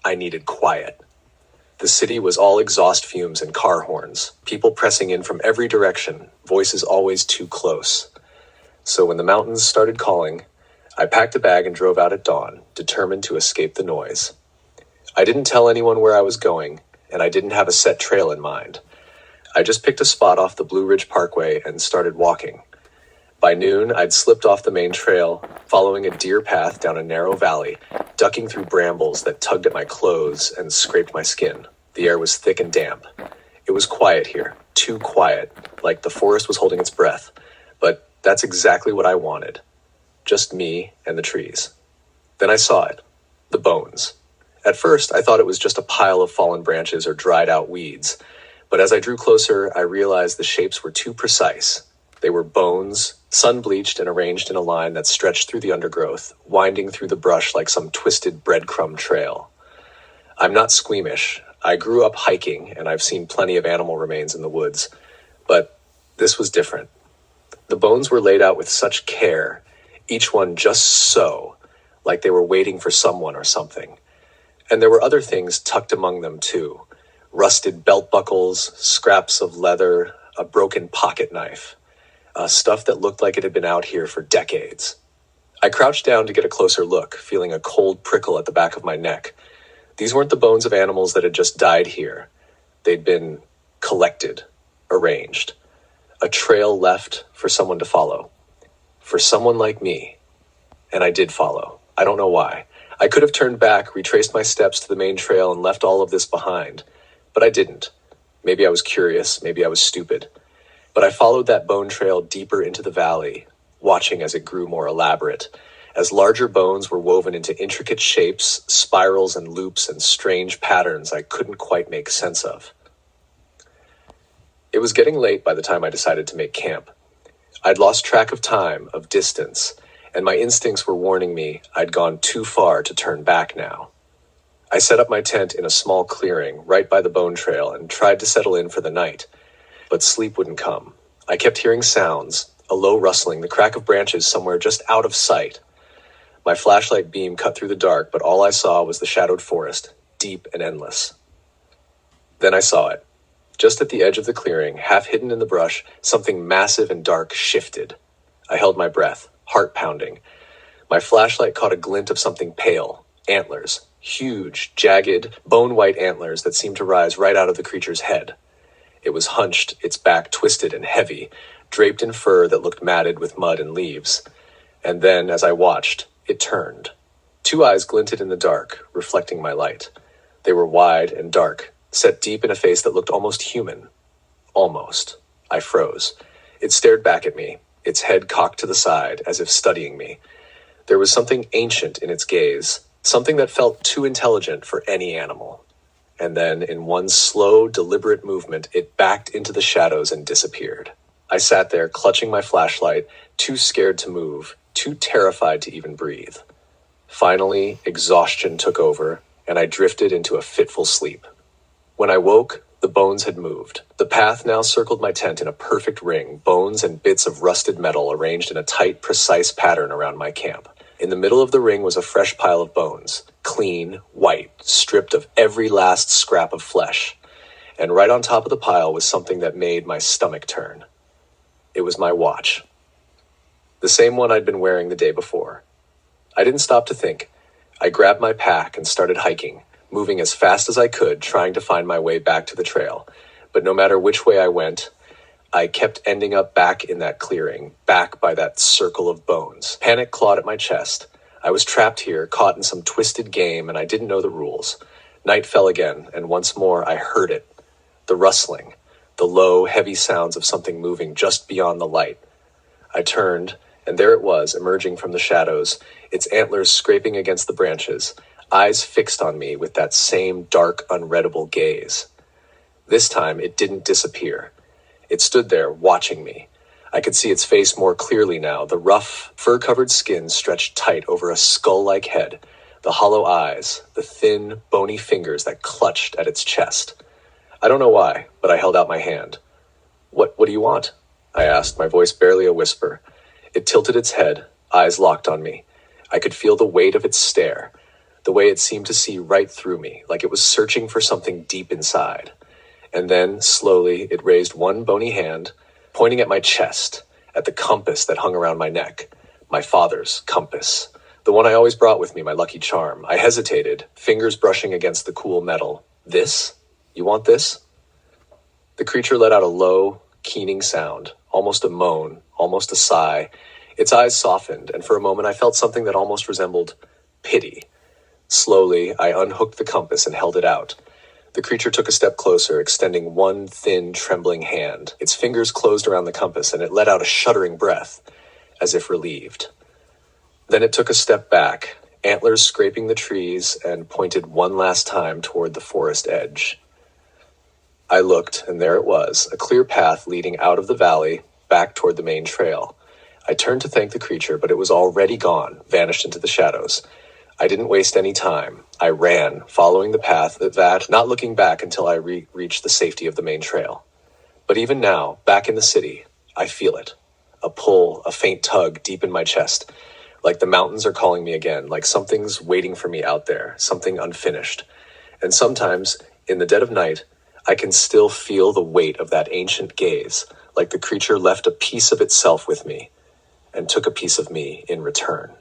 I needed quiet. The city was all exhaust fumes and car horns, people pressing in from every direction, voices always too close. So when the mountains started calling, I packed a bag and drove out at dawn, determined to escape the noise. I didn't tell anyone where I was going, and I didn't have a set trail in mind. I just picked a spot off the Blue Ridge Parkway and started walking. By noon, I'd slipped off the main trail, following a deer path down a narrow valley, ducking through brambles that tugged at my clothes and scraped my skin. The air was thick and damp. It was quiet here, too quiet, like the forest was holding its breath. But that's exactly what I wanted. Just me and the trees. Then I saw it. The bones. At first, I thought it was just a pile of fallen branches or dried out weeds. But as I drew closer, I realized the shapes were too precise. They were bones, sun-bleached and arranged in a line that stretched through the undergrowth, winding through the brush like some twisted breadcrumb trail. I'm not squeamish. I grew up hiking, and I've seen plenty of animal remains in the woods. But this was different. The bones were laid out with such care, each one just so, like they were waiting for someone or something. And there were other things tucked among them, too. Rusted belt buckles, scraps of leather, a broken pocket knife. Stuff that looked like it had been out here for decades. I crouched down to get a closer look, feeling a cold prickle at the back of my neck. These weren't the bones of animals that had just died here. They'd been collected, arranged. A trail left for someone to follow. For someone like me. And I did follow. I don't know why. I could have turned back, retraced my steps to the main trail, and left all of this behind. But I didn't. Maybe I was curious, maybe I was stupid. But I followed that bone trail deeper into the valley, watching as it grew more elaborate, as larger bones were woven into intricate shapes, spirals and loops and strange patterns I couldn't quite make sense of. It was getting late by the time I decided to make camp. I'd lost track of time, of distance, and my instincts were warning me I'd gone too far to turn back now. I set up my tent in a small clearing right by the bone trail and tried to settle in for the night. But sleep wouldn't come. I kept hearing sounds, a low rustling, the crack of branches somewhere just out of sight. My flashlight beam cut through the dark, but all I saw was the shadowed forest, deep and endless. Then I saw it. Just at the edge of the clearing, half hidden in the brush, something massive and dark shifted. I held my breath, heart pounding. My flashlight caught a glint of something pale, antlers, huge, jagged, bone-white antlers that seemed to rise right out of the creature's head. It was hunched, its back twisted and heavy, draped in fur that looked matted with mud and leaves. And then, as I watched, it turned. Two eyes glinted in the dark, reflecting my light. They were wide and dark, set deep in a face that looked almost human. Almost. I froze. It stared back at me, its head cocked to the side, as if studying me. There was something ancient in its gaze, something that felt too intelligent for any animal. And then, in one slow, deliberate movement, it backed into the shadows and disappeared. I sat there, clutching my flashlight, too scared to move, too terrified to even breathe. Finally, exhaustion took over, and I drifted into a fitful sleep. When I woke, the bones had moved. The path now circled my tent in a perfect ring, bones and bits of rusted metal arranged in a tight, precise pattern around my camp. In the middle of the ring was a fresh pile of bones, clean, white, stripped of every last scrap of flesh. And right on top of the pile was something that made my stomach turn. It was my watch. The same one I'd been wearing the day before. I didn't stop to think. I grabbed my pack and started hiking, moving as fast as I could, trying to find my way back to the trail. But no matter which way I went, I kept ending up back in that clearing, back by that circle of bones. Panic clawed at my chest. I was trapped here, caught in some twisted game, and I didn't know the rules. Night fell again, and once more I heard it. The rustling, the low, heavy sounds of something moving just beyond the light. I turned, and there it was, emerging from the shadows, its antlers scraping against the branches, eyes fixed on me with that same dark, unreadable gaze. This time, it didn't disappear. It stood there, watching me. I could see its face more clearly now, the rough, fur-covered skin stretched tight over a skull-like head, the hollow eyes, the thin, bony fingers that clutched at its chest. I don't know why, but I held out my hand. What do you want?" I asked, my voice barely a whisper. It tilted its head, eyes locked on me. I could feel the weight of its stare. the way it seemed to see right through me, like it was searching for something deep inside. And then, slowly, it raised one bony hand, pointing at my chest, at the compass that hung around my neck. My father's compass. The one I always brought with me, my lucky charm. I hesitated, fingers brushing against the cool metal. This? You want this? The creature let out a low, keening sound, almost a moan, almost a sigh. Its eyes softened, and for a moment I felt something that almost resembled pity. Slowly, I unhooked the compass and held it out. The creature took a step closer, extending one thin, trembling hand. Its fingers closed around the compass, and it let out a shuddering breath, as if relieved. Then it took a step back, antlers scraping the trees, and pointed one last time toward the forest edge. I looked, and there it was, a clear path leading out of the valley, back toward the main trail. I turned to thank the creature, but it was already gone, vanished into the shadows. I didn't waste any time. I ran, following the path that, not looking back until I reached the safety of the main trail. But even now, back in the city, I feel it. A pull, a faint tug deep in my chest. Like the mountains are calling me again, like something's waiting for me out there, something unfinished. And sometimes, in the dead of night, I can still feel the weight of that ancient gaze, like the creature left a piece of itself with me, and took a piece of me in return.